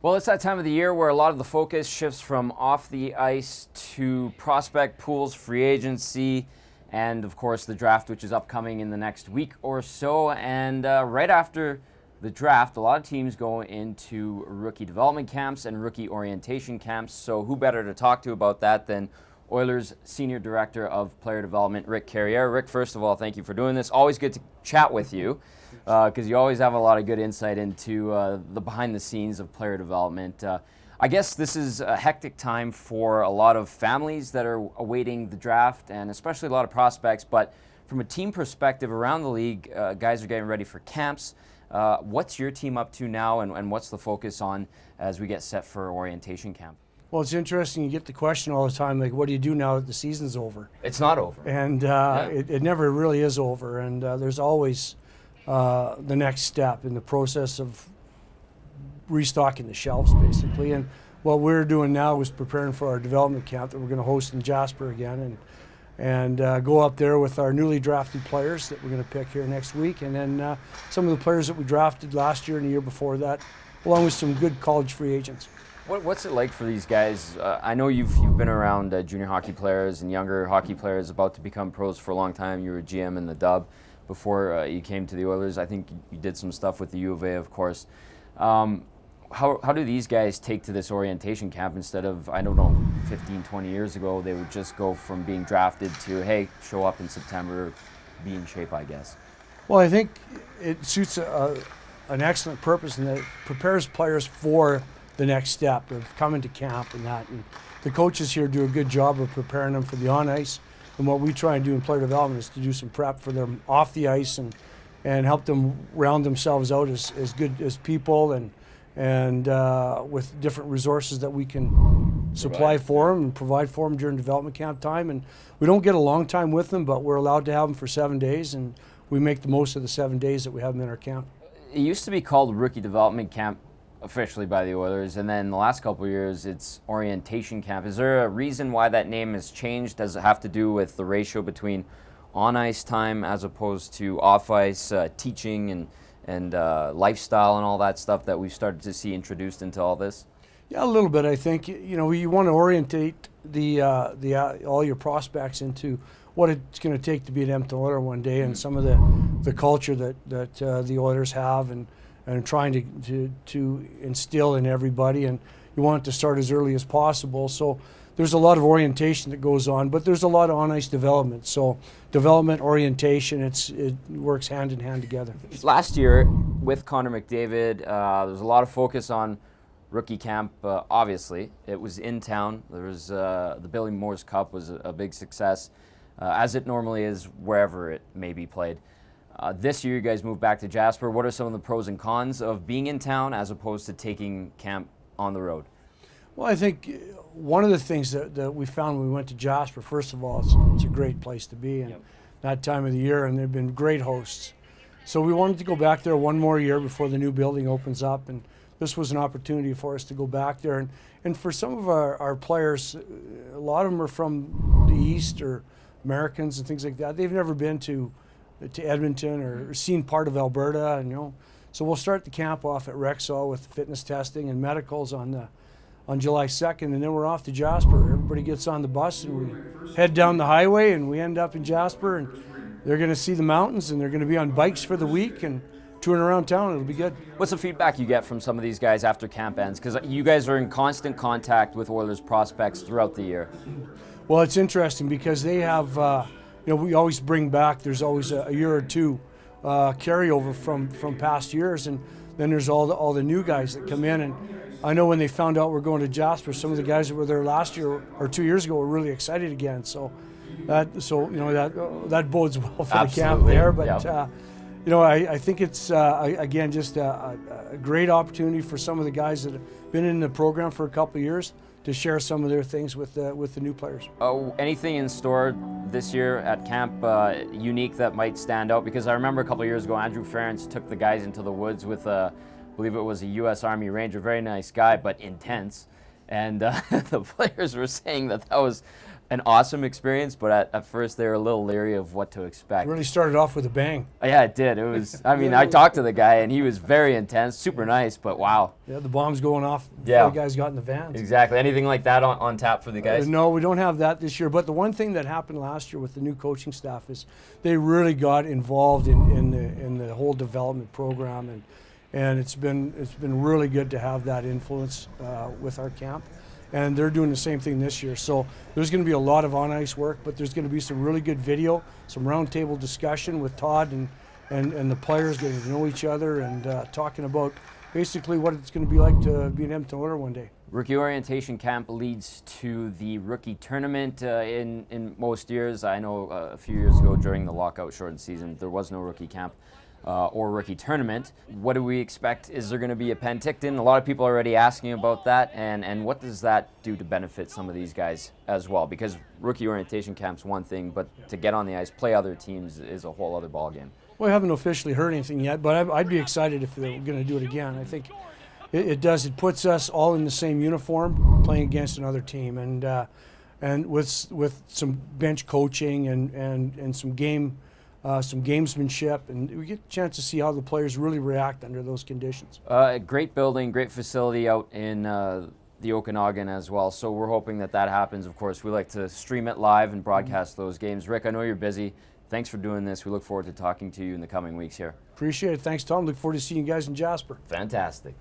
Well, it's that time of the year where a lot of the focus shifts from off the ice to prospect pools, free agency, and of course the draft, which is upcoming in the next week or so. And right after the draft, a lot of teams go into rookie development camps and rookie orientation camps. So who better to talk to about that than Oilers Senior Director of Player Development, Rick Carriere. Rick, first of all, thank you for doing this. Always good to chat with you because you always have a lot of good insight into the behind the scenes of player development. I guess this is a hectic time for a lot of families that are awaiting the draft and especially a lot of prospects. But from a team perspective around the league, guys are getting ready for camps. What's your team up to now and what's the focus on as we get set for orientation camp? Well, it's interesting. You get the question all the time, like, what do you do now that the season's over? It's not over. And it never really is over. And there's always the next step in the process of restocking the shelves, basically. And what we're doing now is preparing for our development camp that we're going to host in Jasper again and go up there with our newly drafted players that we're going to pick here next week. And then some of the players that we drafted last year and the year before that, along with some good college free agents. What's it like for these guys? I know you've been around junior hockey players and younger hockey players about to become pros for a long time. You were a GM in the Dub before you came to the Oilers. I think you did some stuff with the U of A, of course. How do these guys take to this orientation camp instead of, I don't know, 15, 20 years ago, they would just go from being drafted to, hey, show up in September, be in shape, I guess? Well, I think it suits an excellent purpose and it prepares players for the next step of coming to camp and that. And the coaches here do a good job of preparing them for the on ice. And what we try and do in player development is to do some prep for them off the ice and help them round themselves out as good as people and with different resources that we can supply for them and provide for them during development camp time. And we don't get a long time with them, but we're allowed to have them for 7 days, and we make the most of the 7 days that we have them in our camp. It used to be called Rookie Development Camp officially by the Oilers, and then the last couple of years it's orientation camp. Is there a reason why that name has changed? Does it have to do with the ratio between on-ice time as opposed to off-ice teaching and lifestyle and all that stuff that we've started to see introduced into all this? Yeah, a little bit. I think you want to orientate all your prospects into what it's going to take to be an Edmonton Oiler one day, and some of the culture that the Oilers have and trying to instill in everybody, and you want it to start as early as possible. So there's a lot of orientation that goes on, but there's a lot of on-ice development. So development, orientation, it works hand in hand together. Last year with Connor McDavid, there was a lot of focus on rookie camp. Obviously, it was in town. There was the Billy Moore's Cup was a big success, as it normally is wherever it may be played. This year, you guys moved back to Jasper. What are some of the pros and cons of being in town as opposed to taking camp on the road? Well, I think one of the things that we found when we went to Jasper, first of all, it's a great place to be in that time of the year, and they've been great hosts. So we wanted to go back there one more year before the new building opens up, and this was an opportunity for us to go back there. And for some of our players, a lot of them are from the East or Americans and things like that. They've never been to Edmonton or seen part of Alberta, and so we'll start the camp off at Rexall with fitness testing and medicals on July 2nd, and then we're off to Jasper. Everybody gets on the bus and we head down the highway, and we end up in Jasper, and they're going to see the mountains, and they're going to be on bikes for the week and touring around town. It'll be good. What's the feedback you get from some of these guys after camp ends? Because you guys are in constant contact with Oilers prospects throughout the year. Well, it's interesting because they have we always bring back, there's always a year or two carryover from past years, and then there's all the new guys that come in. And I know when they found out we're going to Jasper, some of the guys that were there last year or 2 years ago were really excited again. So that bodes well for the camp there. But I think it's again just a great opportunity for some of the guys that have been in the program for a couple of years to share some of their things with the new players. Oh, anything in store this year at camp unique that might stand out? Because I remember a couple of years ago, Andrew Ferentz took the guys into the woods with I believe it was a U.S. Army Ranger, very nice guy, but intense. And the players were saying that was an awesome experience, but at first they were a little leery of what to expect. It really started off with a bang. Yeah, it did. It was, I mean, I talked to the guy, and he was very intense, super nice, but wow. Yeah, the bombs going off before the guys got in the vans. Exactly. Anything like that on tap for the guys? No, we don't have that this year. But the one thing that happened last year with the new coaching staff is they really got involved in the whole development program, and it's been really good to have that influence with our camp. And they're doing the same thing this year. So there's going to be a lot of on-ice work, but there's going to be some really good video, some roundtable discussion with Todd and the players getting to know each other and talking about basically what it's going to be like to be an Edmonton Oiler one day. Rookie orientation camp leads to the rookie tournament in most years. I know a few years ago during the lockout shortened season, there was no rookie camp or rookie tournament. What do we expect? Is there going to be a Penticton? A lot of people are already asking about that, and what does that do to benefit some of these guys as well? Because rookie orientation camp's one thing, but to get on the ice, play other teams is a whole other ballgame. Well, I haven't officially heard anything yet, but I'd be excited if they were going to do it again. I think it does. It puts us all in the same uniform playing against another team, and with some bench coaching and some gamesmanship, and we get a chance to see how the players really react under those conditions. Great building, great facility out in the Okanagan as well. So we're hoping that happens. Of course, we like to stream it live and broadcast those games. Rick, I know you're busy. Thanks for doing this. We look forward to talking to you in the coming weeks here. Appreciate it. Thanks, Tom. Look forward to seeing you guys in Jasper. Fantastic.